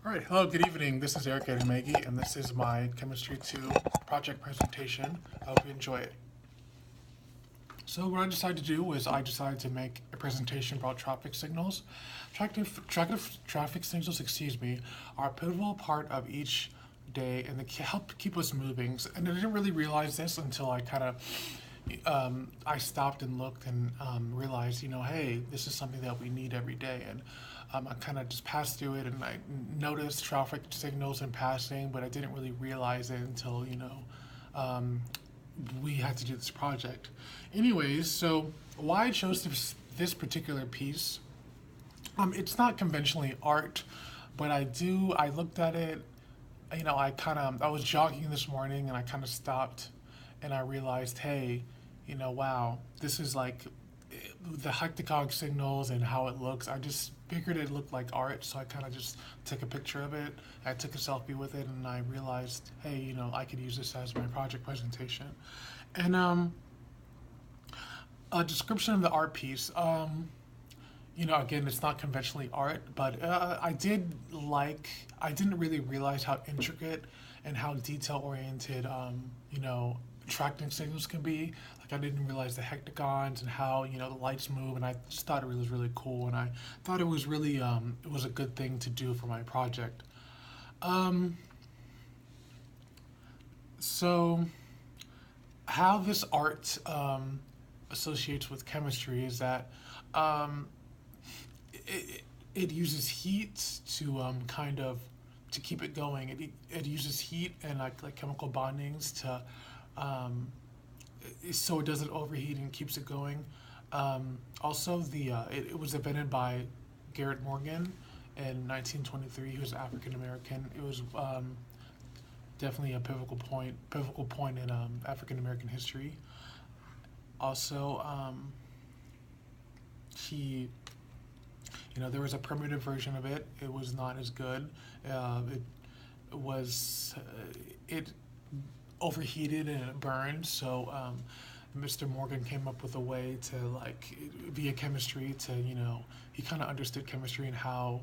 All right, hello, good evening. This is Eric Ademegi, and this is my Chemistry 2 project presentation. I hope you enjoy it. So what I decided to do was I decided to make a presentation about traffic signals. Traffic signals, are a pivotal part of each day, and they help keep us moving. And I didn't really realize this until I stopped and looked and realized, hey, this is something that we need every day. And I kind of just passed through it and I noticed traffic signals in passing, but I didn't really realize it until, we had to do this project. Anyways, so why I chose this particular piece, it's not conventionally art, but I looked at it, I was jogging this morning and I kind of stopped and I realized, hey, wow, this is like the hectogonic signals and how it looks. I just figured it looked like art, so I kind of just took a picture of it. I took a selfie with it, and I realized, hey, I could use this as my project presentation. And a description of the art piece. Again, it's not conventionally art, but I didn't really realize how intricate and how detail oriented, tracking signals can be. Like I didn't realize the hectagons and how the lights move, and I just thought it was really cool, and I thought it was really it was a good thing to do for my project. Um, so how this art associates with chemistry is that um, it uses heat to kind of to keep it going. It uses heat and like chemical bondings to um, so it doesn't overheat and keeps it going. Also, it was invented by Garrett Morgan in 1923. He was African American. It was definitely a pivotal point in African American history. Also, he there was a primitive version of it. It was not as good. It was it overheated and it burned. So Mr. Morgan came up with a way to like via chemistry to he kind of understood chemistry and how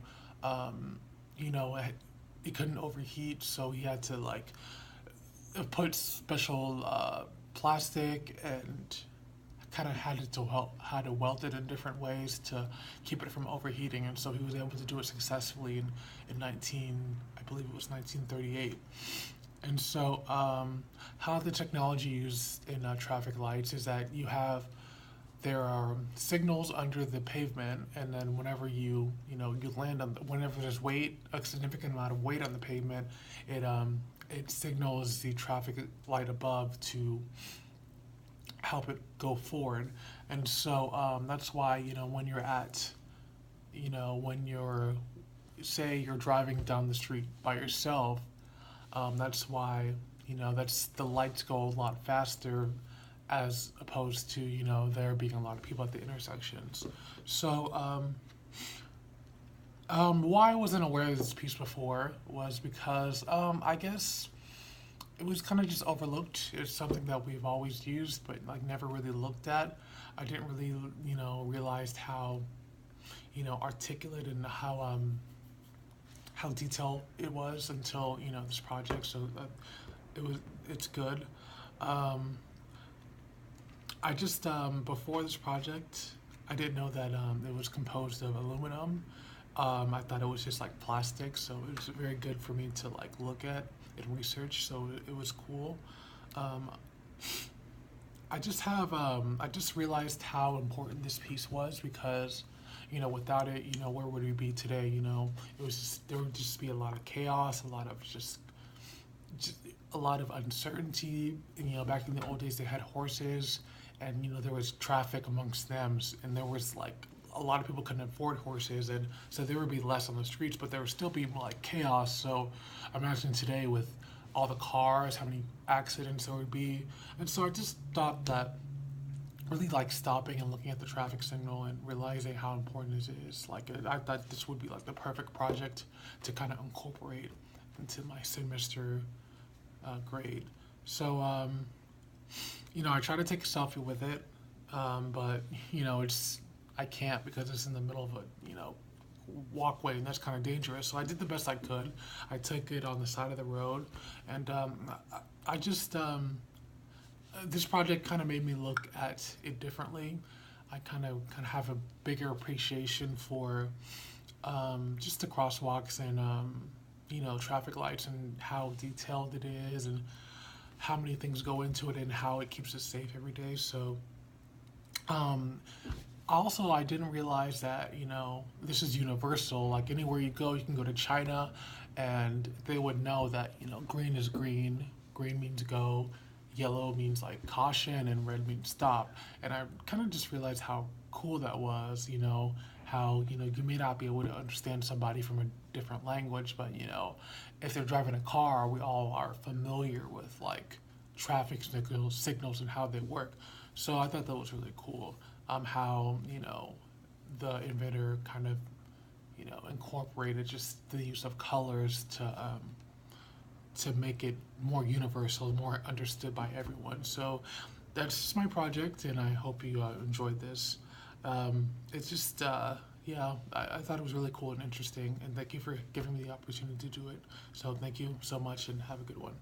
you know it couldn't overheat. So he had to like put special plastic and kind of had to weld it in different ways to keep it from overheating, and so he was able to do it successfully in 19 I believe it was 1938. And so how the technology used in traffic lights is that there are signals under the pavement, and then whenever you land on whenever there's a significant amount of weight on the pavement, it signals the traffic light above to help it go forward. And so that's why when you're when you're say you're driving down the street by yourself, that's why that's the lights go a lot faster as opposed to there being a lot of people at the intersections. So why I wasn't aware of this piece before was because I guess it was kind of just overlooked. It's something that we've always used, but like never really looked at. I didn't really, realize how, articulate and how detailed it was until this project. So it's good. Um, I just before this project, I didn't know that it was composed of aluminum. I thought it was just like plastic, so it was very good for me to like look at and research. So it was cool. Um, I just realized how important this piece was because without it, where would we be today? There would just be a lot of chaos, a lot of just a lot of uncertainty. And, back in the old days, they had horses, and there was traffic amongst them, and there was like a lot of people couldn't afford horses, and so there would be less on the streets, but there would still be like chaos. So imagine today with all the cars, how many accidents there would be. And so I just thought that really like stopping and looking at the traffic signal and realizing how important it is. Like I thought this would be like the perfect project to kind of incorporate into my semester grade. So I try to take a selfie with it, but it's I can't because it's in the middle of a walkway, and that's kind of dangerous. So I did the best I could. I took it on the side of the road, and I just this project kind of made me look at it differently. I kind of have a bigger appreciation for just the crosswalks and traffic lights and how detailed it is and how many things go into it and how it keeps us safe every day. So um, also, I didn't realize that, this is universal. Like anywhere you go, you can go to China and they would know that, green is green, green means go, yellow means like caution, and red means stop. And I kind of just realized how cool that was, how, you may not be able to understand somebody from a different language, but, if they're driving a car, we all are familiar with like traffic signals and how they work. So I thought that was really cool. How the inventor kind of incorporated just the use of colors to make it more universal, more understood by everyone. So that's just my project, and I hope you enjoyed this. It's just yeah, I thought it was really cool and interesting, and thank you for giving me the opportunity to do it. So thank you so much, and have a good one.